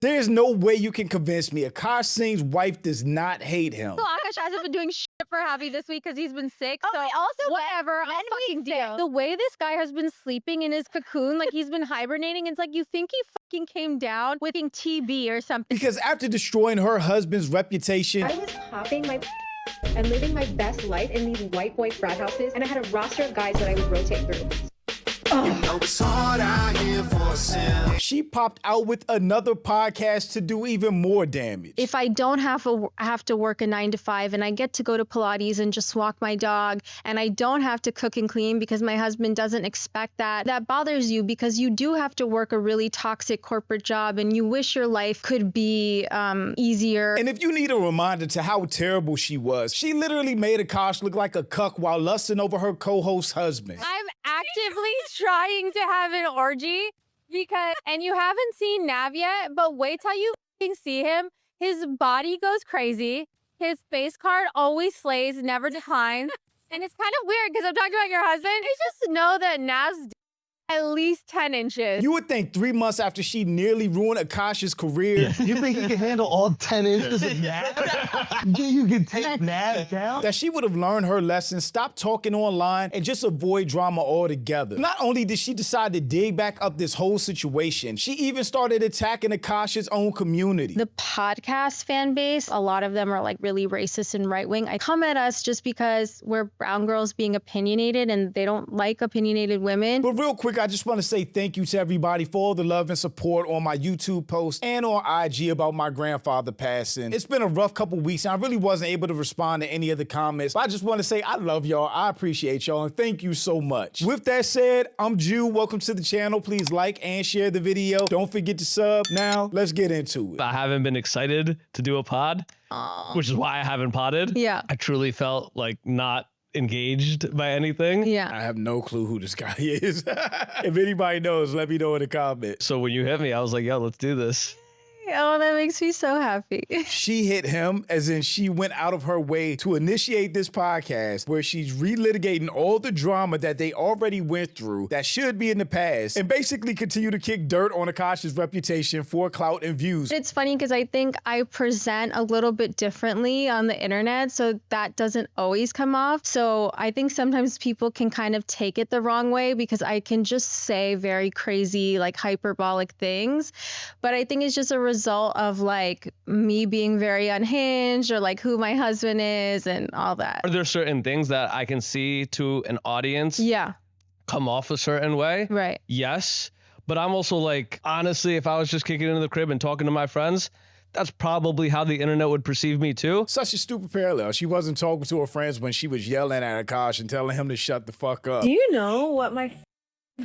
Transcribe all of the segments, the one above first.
There's no way you can convince me Akaash Singh's wife does not hate him. So Akaash hasn't been doing shit for Happy this week because he's been sick. Oh, so also whatever, I'll fucking deal. The way this guy has been sleeping in his cocoon, like he's been hibernating, it's like you think he fucking came down with TB or something. Because after destroying her husband's reputation, I was popping my and living my best life in these white boy frat houses, and I had a roster of guys that I would rotate through. she popped out with another podcast to do even more damage. If I don't have to work a 9 to 5 and I get to go to Pilates and just walk my dog and I don't have to cook and clean because my husband doesn't expect that, that bothers you because you do have to work a really toxic corporate job and you wish your life could be easier. And if you need a reminder to how terrible she was, she literally made Akaash look like a cuck while lusting over her co-host's husband. I'm actively trying to have an orgy and you haven't seen Nav yet, but wait till you see him. His body goes crazy. His face card always slays, never declines. And it's kind of weird because I'm talking about your husband. I just know that Nav's at least 10 inches. You would think 3 months after she nearly ruined Akaash's career, You think he can handle all 10 inches of Nav? You can take Nav down? that she would have learned her lesson, stop talking online, and just avoid drama altogether. Not only did she decide to dig back up this whole situation, she even started attacking Akaash's own community. The podcast fan base, a lot of them are like really racist and right-wing. I come at us just because we're brown girls being opinionated and they don't like opinionated women. But real quick, I just want to say thank you to everybody for all the love and support on my YouTube posts and on IG about my grandfather passing. It's been a rough couple weeks and I really wasn't able to respond to any of the comments, but I just want to say I love y'all, I appreciate y'all, and thank you so much. With that said, I'm Jew, welcome to the channel. Please like and share the video. Don't forget to sub. Now, let's get into it. I haven't been excited to do a pod, which is why I haven't podded. Yeah. I truly felt like not engaged by anything. Yeah. I have no clue who this guy is. If anybody knows, let me know in the comments. So when you hit me, I was like, yo, let's do this. Oh, that makes me so happy. She hit him, as in she went out of her way to initiate this podcast where she's relitigating all the drama that they already went through that should be in the past and basically continue to kick dirt on Akaash's reputation for clout and views. It's funny because I think I present a little bit differently on the internet, so that doesn't always come off. So I think sometimes people can kind of take it the wrong way because I can just say very crazy, like hyperbolic things. But I think it's just a result of like me being very unhinged or like who my husband is and all that. Are there certain things that I can see to an audience Yeah, come off a certain way? right. Yes. But I'm also like, honestly, if I was just kicking into the crib and talking to my friends, that's probably how the internet would perceive me too. Such a stupid parallel. She wasn't talking to her friends when she was yelling at Akaash and telling him to shut the fuck up. Do you know what my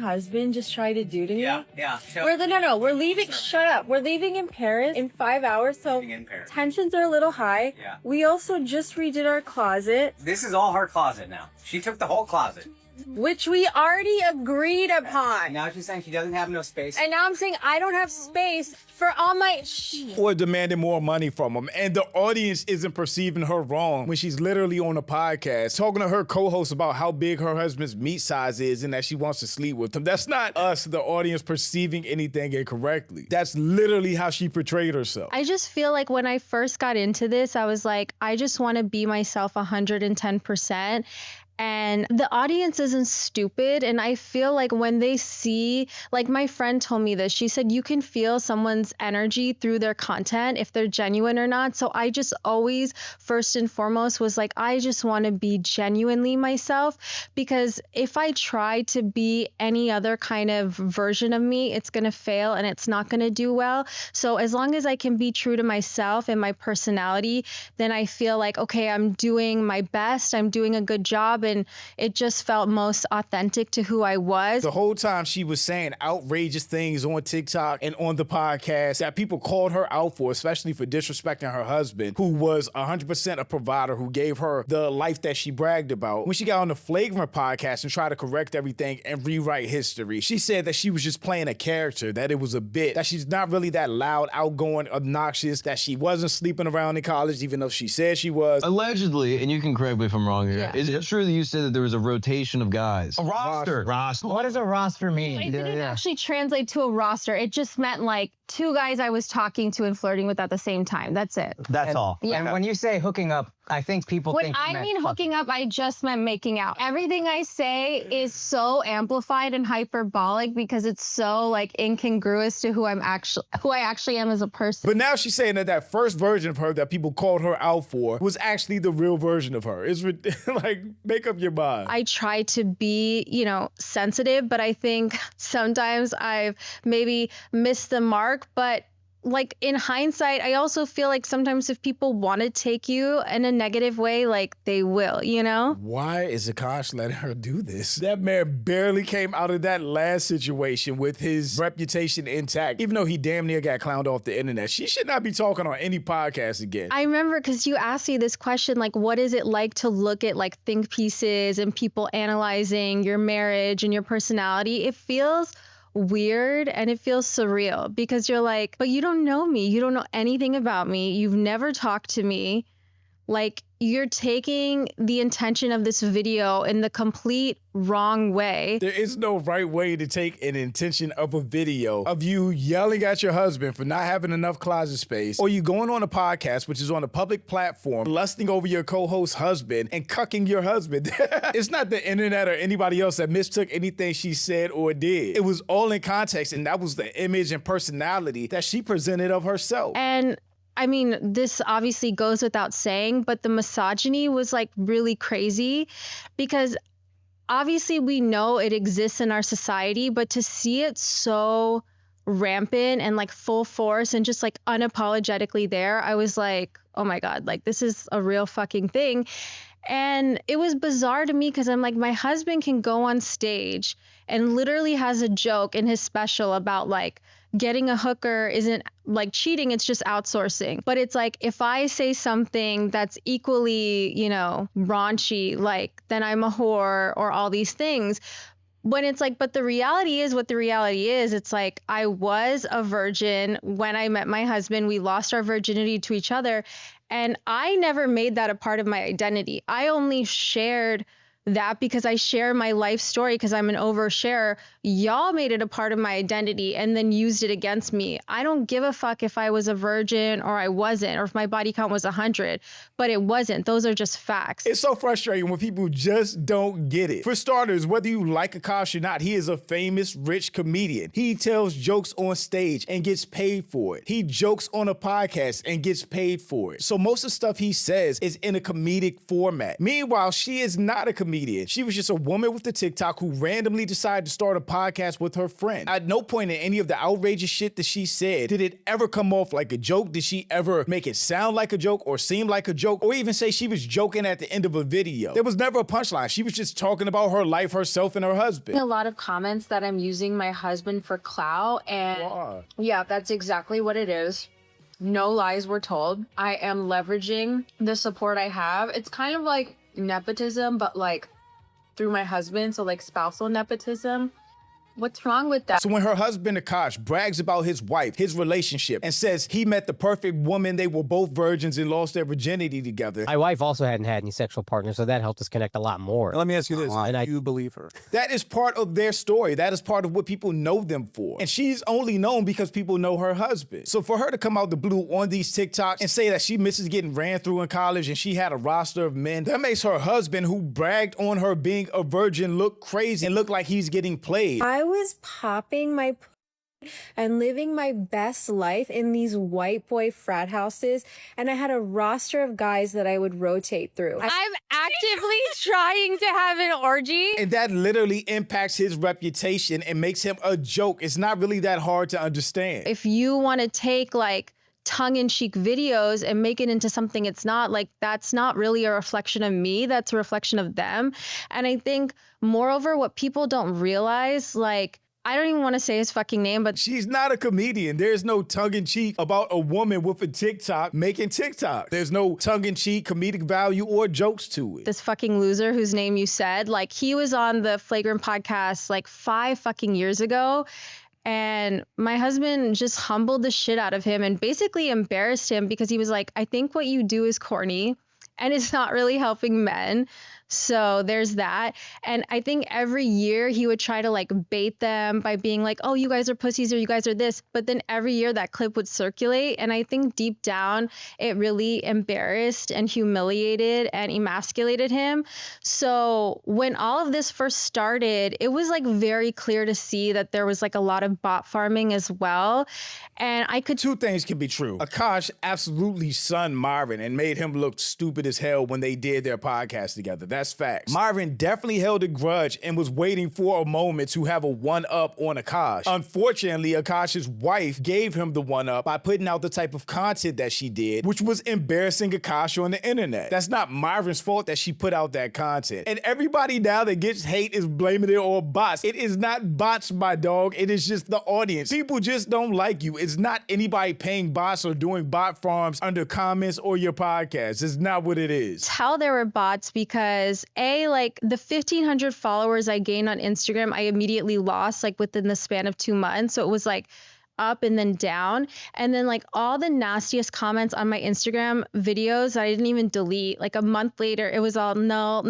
husband just tried to do to me? Yeah. We're leaving. Shut up. We're leaving in Paris in 5 hours, so tensions are a little high. Yeah. We also just redid our closet, This is all her closet now. She took the whole closet. which we already agreed And upon. now she's saying she doesn't have no space. And now I'm saying I don't have space for all my shit. Or demanding more money from him. And the audience isn't perceiving her wrong when she's literally on a podcast talking to her co-host about how big her husband's meat size is and that she wants to sleep with him. That's not us, the audience, perceiving anything incorrectly. That's literally how she portrayed herself. I just feel like when I first got into this, I was like, I just want to be myself 110%. And the audience isn't stupid. And I feel like when they see, like my friend told me this, she said, you can feel someone's energy through their content, if they're genuine or not. So I just always, first and foremost, was like, I just want to be genuinely myself, because if I try to be any other kind of version of me, it's going to fail and it's not going to do well. So as long as I can be true to myself and my personality, then I feel like, okay, I'm doing my best, I'm doing a good job. And it just felt most authentic to who I was. The whole time she was saying outrageous things on TikTok and on the podcast that people called her out for, especially for disrespecting her husband, who was 100% a provider, who gave her the life that she bragged about. When she got on the Flagrant podcast and tried to correct everything and rewrite history, she said that she was just playing a character, that it was a bit, that she's not really that loud, outgoing, obnoxious, that she wasn't sleeping around in college, even though she said she was. Allegedly, and you can correct me if I'm wrong here, Yeah. is it true that you said that there was a rotation of guys. A roster. What does a roster mean? It didn't actually translate to a roster. It just meant like 2 guys I was talking to and flirting with at the same time. That's it. That's all. Yeah. And when you say hooking up, I think people When think I mean hooking up, I just meant making out. Everything I say is so amplified and hyperbolic because it's so like incongruous to who I actually am as a person. But now she's saying that that first version of her that people called her out for was actually the real version of her. It's like, make up your mind. I try to be, sensitive, but I think sometimes I've maybe missed the mark. But like in hindsight, I also feel like sometimes if people want to take you in a negative way, like they will, Why is Akaash letting her do this? That man barely came out of that last situation with his reputation intact, even though he damn near got clowned off the internet. She should not be talking on any podcast again. I remember because you asked me this question, like, what is it like to look at like think pieces and people analyzing your marriage and your personality? It feels weird and it feels surreal because you're like, but you don't know me. You don't know anything about me. You've never talked to me. Like, you're taking the intention of this video in the complete wrong way. There is no right way to take an intention of a video of you yelling at your husband for not having enough closet space, or you going on a podcast, which is on a public platform, lusting over your co-host's husband and cucking your husband. It's not the internet or anybody else that mistook anything she said or did. It was all in context, and that was the image and personality that she presented of herself. And I mean, this obviously goes without saying, but the misogyny was like really crazy because obviously we know it exists in our society, but to see it so rampant and like full force and just like unapologetically there, I was like, oh my God, like this is a real fucking thing. And it was bizarre to me because I'm like, my husband can go on stage and literally has a joke in his special about like getting a hooker isn't like cheating, it's just outsourcing. But it's like, if I say something that's equally, raunchy, like then I'm a whore or all these things. When it's like, but the reality is what the reality is. It's like, I was a virgin when I met my husband. We lost our virginity to each other. And I never made that a part of my identity. I only shared that because I share my life story because I'm an oversharer. Y'all made it a part of my identity and then used it against me. I don't give a fuck if I was a virgin or I wasn't, or if my body count was 100, but it wasn't. Those are just facts. It's so frustrating when people just don't get it. For starters, whether you like Akaash or not, he is a famous, rich comedian. He tells jokes on stage and gets paid for it. He jokes on a podcast and gets paid for it. So most of the stuff he says is in a comedic format. Meanwhile, she is not a comedian. She was just a woman with the TikTok who randomly decided to start a podcast with her friend. At no point in any of the outrageous shit that she said did it ever come off like a joke. Did she ever make it sound like a joke or seem like a joke or even say she was joking at the end of a video? There was never a punchline. She was just talking about her life, herself, and her husband. A lot of comments that I'm using my husband for clout, and yeah, that's exactly what it is. No lies were told. I am leveraging the support I have. It's kind of like nepotism, but like through my husband, so like spousal nepotism. What's wrong with that? So when her husband Akaash brags about his wife, his relationship, and says he met the perfect woman, they were both virgins and lost their virginity together. My wife also hadn't had any sexual partners, so that helped us connect a lot more. Let me ask you this. Do you believe her? That is part of their story. That is part of what people know them for. And she's only known because people know her husband. So for her to come out the blue on these TikToks and say that she misses getting ran through in college and she had a roster of men, that makes her husband, who bragged on her being a virgin, look crazy and look like he's getting played. I was popping my and living my best life in these white boy frat houses, and I had a roster of guys that I would rotate through. I'm actively trying to have an orgy. And that literally impacts his reputation and makes him a joke. It's not really that hard to understand. If you want to take like tongue-in-cheek videos and make it into something it's not, like that's not really a reflection of me, that's a reflection of them. And I think moreover, what people don't realize, like, I don't even want to say his fucking name, but she's not a comedian. There's no tongue-in-cheek about a woman with a TikTok making TikTok. There's no tongue-in-cheek comedic value or jokes to it. This fucking loser whose name you said, like he was on the Flagrant podcast like 5 fucking years ago. And my husband just humbled the shit out of him and basically embarrassed him because he was like, I think what you do is corny and it's not really helping men. So there's that. And I think every year he would try to like bait them by being like, oh, you guys are pussies or you guys are this. But then every year that clip would circulate. And I think deep down, it really embarrassed and humiliated and emasculated him. So when all of this first started, it was like very clear to see that there was like a lot of bot farming as well. And I could. Two things can be true. Akaash absolutely sunned Marvin and made him look stupid as hell when they did their podcast together. That's facts. Marvin definitely held a grudge and was waiting for a moment to have a one-up on Akaash. Unfortunately, Akaash's wife gave him the one-up by putting out the type of content that she did, which was embarrassing Akaash on the internet. That's not Marvin's fault that she put out that content. And everybody now that gets hate is blaming it on bots. It is not bots, my dog. It is just the audience. People just don't like you. It's not anybody paying bots or doing bot farms under comments or your podcast. It's not what it is. Tell there were bots because like the 1,500 followers I gained on Instagram, I immediately lost like within the span of 2 months. So it was like up and then down. And then like all the nastiest comments on my Instagram videos I didn't even delete. Like a month later, it was all no.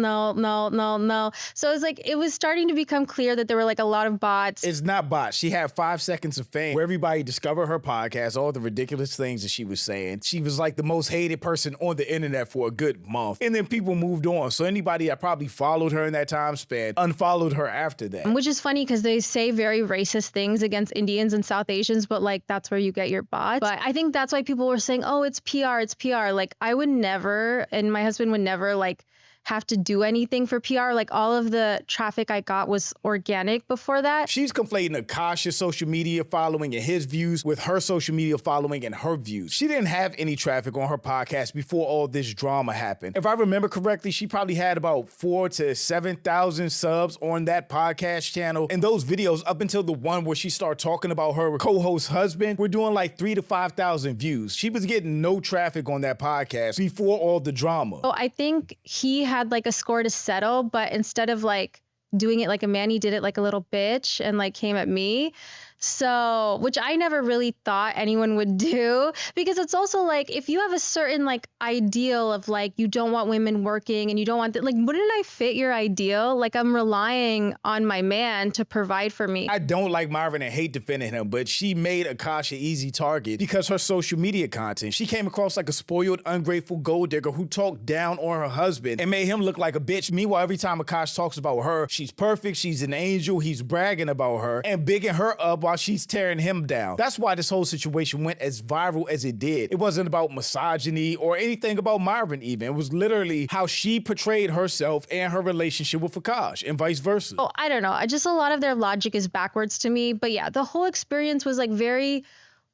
So it was like, it was starting to become clear that there were like a lot of bots. It's not bots. She had 5 seconds of fame where everybody discovered her podcast, all the ridiculous things that she was saying. She was like the most hated person on the internet for a good month. And then people moved on. So anybody that probably followed her in that time span unfollowed her after that. Which is funny because they say very racist things against Indians and South Asians, but like that's where you get your bots. But I think that's why people were saying, oh, it's PR. Like I would never, and my husband would never like have to do anything for PR. Like all of the traffic I got was organic before that. She's conflating Akaash's social media following and his views with her social media following and her views. She didn't have any traffic on her podcast before all this drama happened. If I remember correctly, she probably had about 4,000 to 7,000 subs on that podcast channel. And those videos up until the one where she started talking about her co-host's husband were doing like 3,000 to 5,000 views. She was getting no traffic on that podcast before all the drama. So I think he had like a score to settle, but instead of like doing it like a man, he did it like a little bitch and like came at me. So, which I never really thought anyone would do, because it's also like, if you have a certain like ideal of like, you don't want women working and you don't want like, wouldn't I fit your ideal? Like I'm relying on my man to provide for me. I don't like Marvin and hate defending him, but she made Akaash an easy target because her social media content. She came across like a spoiled, ungrateful gold digger who talked down on her husband and made him look like a bitch. Meanwhile, every time Akaash talks about her, she's perfect, she's an angel, he's bragging about her and bigging her up while she's tearing him down. That's why this whole situation went as viral as it did. It wasn't about misogyny or anything about Marvin even. It was literally how she portrayed herself and her relationship with Akaash and vice versa. Oh, I don't know. Just a lot of their logic is backwards to me. But yeah, the whole experience was like very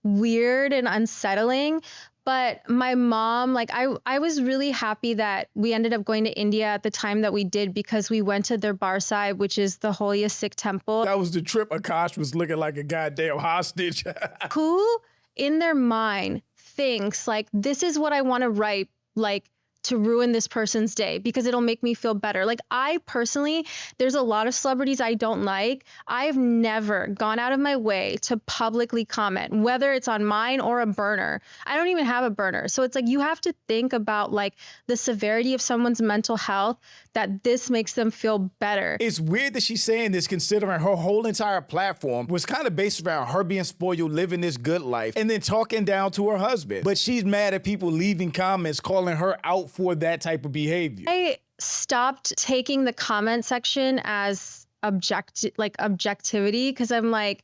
weird and unsettling. But my mom, like I was really happy that we ended up going to India at the time that we did, because we went to Darbar Sahib, which is the holiest Sikh temple. That was the trip. Akaash was looking like a goddamn hostage. Who in their mind thinks like, this is what I want to write, like to ruin this person's day because it'll make me feel better. Like I personally, there's a lot of celebrities I don't like. I've never gone out of my way to publicly comment, whether it's on mine or a burner. I don't even have a burner. So it's like, you have to think about like the severity of someone's mental health, that this makes them feel better. It's weird that she's saying this considering her whole entire platform was kind of based around her being spoiled, living this good life, and then talking down to her husband. But she's mad at people leaving comments calling her out for that type of behavior. I stopped taking the comment section as objectivity because I'm like,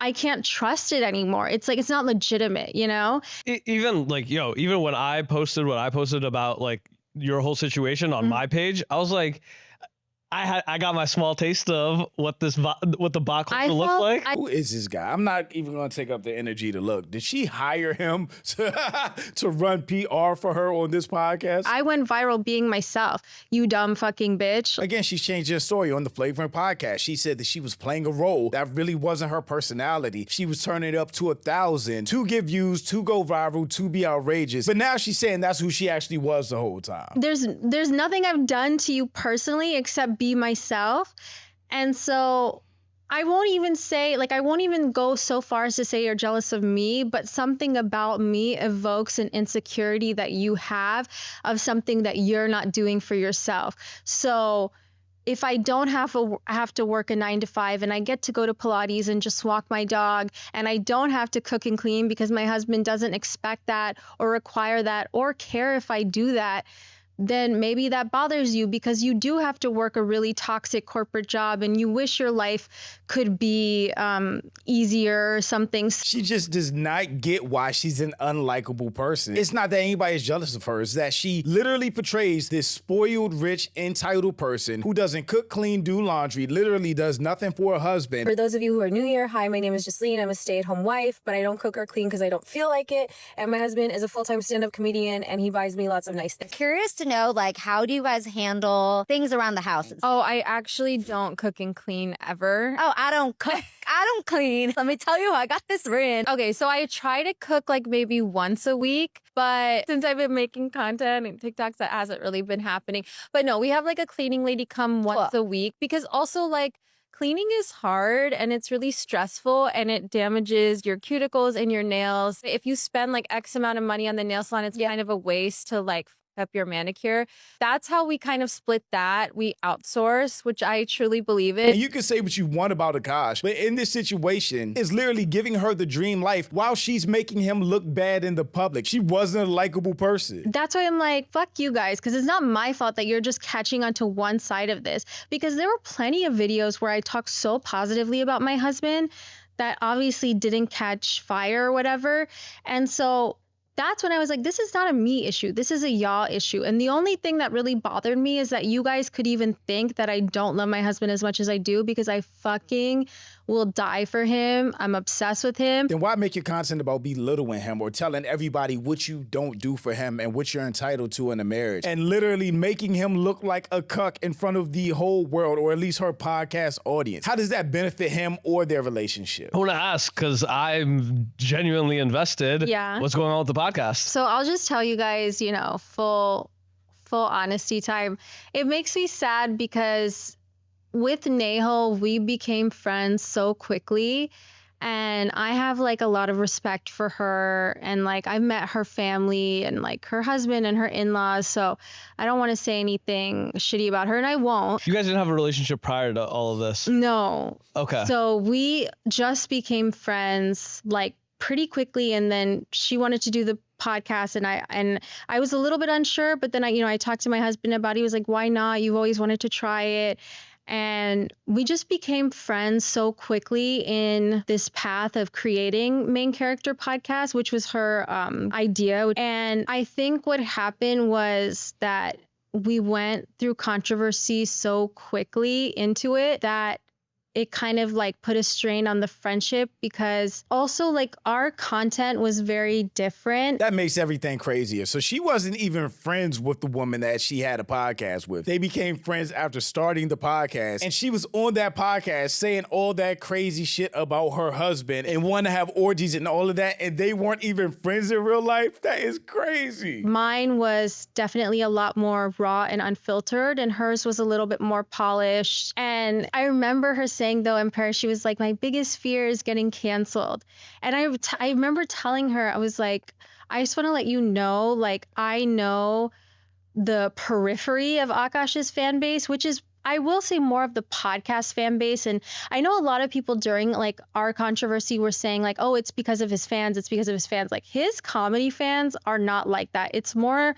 I can't trust it anymore. It's like, it's not legitimate, you know? Even like, even when I posted what I posted about like your whole situation on my page, I was like, I got my small taste of what the bot culture looks like. Who is this guy? I'm not even going to take up the energy to look. Did she hire him to run PR for her on this podcast? I went viral being myself. You dumb fucking bitch. Again, she's changed her story on the Flavoring podcast. She said that she was playing a role that really wasn't her personality. She was turning it up to 1,000 to get views, to go viral, to be outrageous. But now she's saying that's who she actually was the whole time. There's nothing I've done to you personally except be myself. And so I won't even say, like, I won't even go so far as to say you're jealous of me, but something about me evokes an insecurity that you have of something that you're not doing for yourself. So if I don't have to work a 9 to 5 and I get to go to Pilates and just walk my dog, and I don't have to cook and clean because my husband doesn't expect that or require that or care if I do that, then maybe that bothers you because you do have to work a really toxic corporate job and you wish your life could be easier or something. She just does not get why she's an unlikable person. It's not that anybody is jealous of her. It's that she literally portrays this spoiled, rich, entitled person who doesn't cook, clean, do laundry, literally does nothing for her husband. For those of you who are new here, hi, my name is Jasleen. I'm a stay-at-home wife, but I don't cook or clean because I don't feel like it. And my husband is a full-time stand-up comedian and he buys me lots of nice things. Curious to know, like, how do you guys handle things around the house? Oh, I actually don't cook and clean ever. Oh, I don't cook. I don't clean. Let me tell you, I got this written. Okay, so I try to cook like maybe once a week, but since I've been making content and TikToks, that hasn't really been happening. But no, we have like a cleaning lady come once a week because also like cleaning is hard and it's really stressful and it damages your cuticles and your nails. If you spend like X amount of money on the nail salon, it's kind of a waste to like up your manicure. That's how we kind of split that. We outsource, which I truly believe in. And you can say what you want about Akaash, but in this situation, is literally giving her the dream life while she's making him look bad in the public. She wasn't a likable person. That's why I'm like, fuck you guys, because it's not my fault that you're just catching onto one side of this. Because there were plenty of videos where I talked so positively about my husband that obviously didn't catch fire or whatever. And so that's when I was like, this is not a me issue. This is a y'all issue. And the only thing that really bothered me is that you guys could even think that I don't love my husband as much as I do because I fucking will die for him. I'm obsessed with him. Then why make your content about belittling him or telling everybody what you don't do for him and what you're entitled to in a marriage and literally making him look like a cuck in front of the whole world or at least her podcast audience? How does that benefit him or their relationship? I want to ask because I'm genuinely invested. Yeah. What's going on with the podcast? So I'll just tell you guys, you know, full honesty time. It makes me sad because with Nahal, we became friends so quickly. And I have like a lot of respect for her. And like I've met her family and like her husband and her in-laws. So I don't want to say anything shitty about her and I won't. You guys didn't have a relationship prior to all of this? No. Okay. So we just became friends like pretty quickly. And then she wanted to do the podcast and I was a little bit unsure, but then I talked to my husband about it. He was like, why not? You've always wanted to try it. And we just became friends so quickly in this path of creating Main Character Podcast, which was her idea. And I think what happened was that we went through controversy so quickly into it that it kind of like put a strain on the friendship because also like our content was very different. That makes everything crazier. So she wasn't even friends with the woman that she had a podcast with. They became friends after starting the podcast. And she was on that podcast saying all that crazy shit about her husband and wanting to have orgies and all of that. And they weren't even friends in real life. That is crazy. Mine was definitely a lot more raw and unfiltered and hers was a little bit more polished. And I remember her saying though in Paris, she was like, my biggest fear is getting canceled. And I remember telling her, I was like, I just want to let you know, like, I know the periphery of Akaash's fan base, which is, I will say, more of the podcast fan base. And I know a lot of people during like our controversy were saying like, oh, it's because of his fans. It's because of his fans. Like his comedy fans are not like that. It's more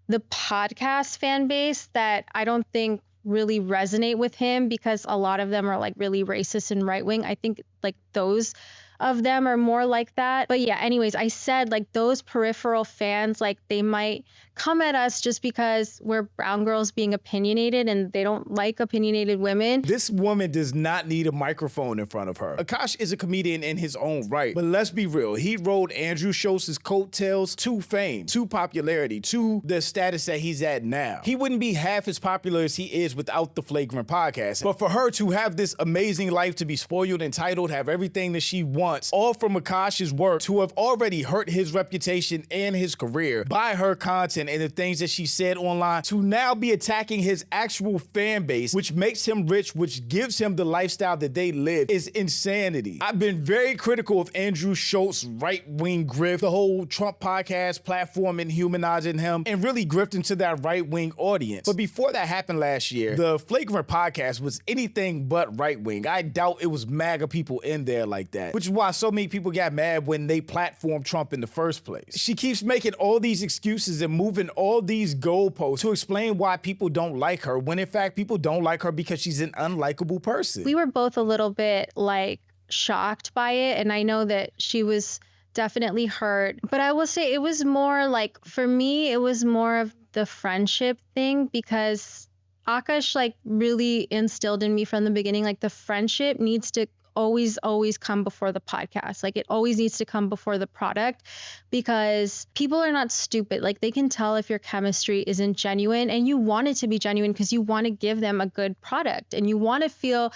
the podcast fan base that I don't think really resonate with him because a lot of them are like really racist and right wing. I think like those of them are more like that. But yeah, anyways, I said like those peripheral fans, like they might come at us just because we're brown girls being opinionated and they don't like opinionated women. This woman does not need a microphone in front of her. Akaash is a comedian in his own right, but let's be real. He rode Andrew Schultz's coattails to fame, to popularity, to the status that he's at now. He wouldn't be half as popular as he is without the Flagrant podcast. But for her to have this amazing life, to be spoiled, entitled, have everything that she wants, months, all from Akaash's work, to have already hurt his reputation and his career by her content and the things that she said online, to now be attacking his actual fan base, which makes him rich, which gives him the lifestyle that they live, is insanity. I've been very critical of Andrew Schultz's right-wing grift, the whole Trump podcast platform and humanizing him, and really grifting to that right-wing audience. But before that happened last year, the Flagrant podcast was anything but right-wing. I doubt it was MAGA people in there like that, which is why so many people got mad when they platformed Trump in the first place. She keeps making all these excuses and moving all these goalposts to explain why people don't like her, when in fact people don't like her because she's an unlikable person. We were both a little bit like shocked by it, and I know that she was definitely hurt, but I will say it was more like, for me, it was more of the friendship thing, because Akaash like really instilled in me from the beginning, like the friendship needs to always come before the podcast. Like it always needs to come before the product, because people are not stupid. Like they can tell if your chemistry isn't genuine, and you want it to be genuine because you want to give them a good product, and you want to feel,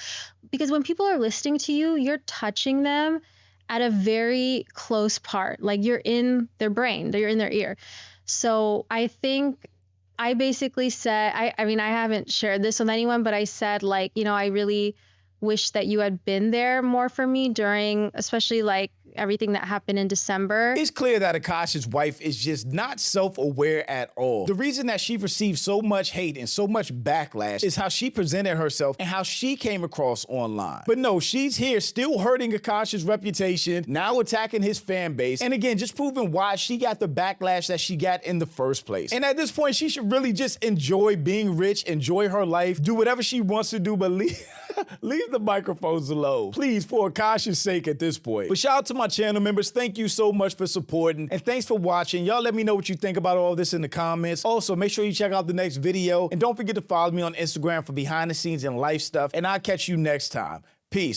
because when people are listening to you, you're touching them at a very close part. Like you're in their brain, you're in their ear. So I think I basically said, I mean, I haven't shared this with anyone, but I said, like, you know, I really wish that you had been there more for me during, especially like everything that happened in December. It's clear that Akaash's wife is just not self-aware at all. The reason that she received so much hate and so much backlash is how she presented herself and how she came across online. But no, she's here still hurting Akaash's reputation, now attacking his fan base, and again, just proving why she got the backlash that she got in the first place. And at this point, she should really just enjoy being rich, enjoy her life, do whatever she wants to do, but leave the microphones alone, please, for Akaash's sake at this point. But shout out to my channel members. Thank you so much for supporting, and thanks for watching. Y'all let me know what you think about all this in the comments. Also, make sure you check out the next video, and don't forget to follow me on Instagram for behind the scenes and life stuff, and I'll catch you next time. Peace.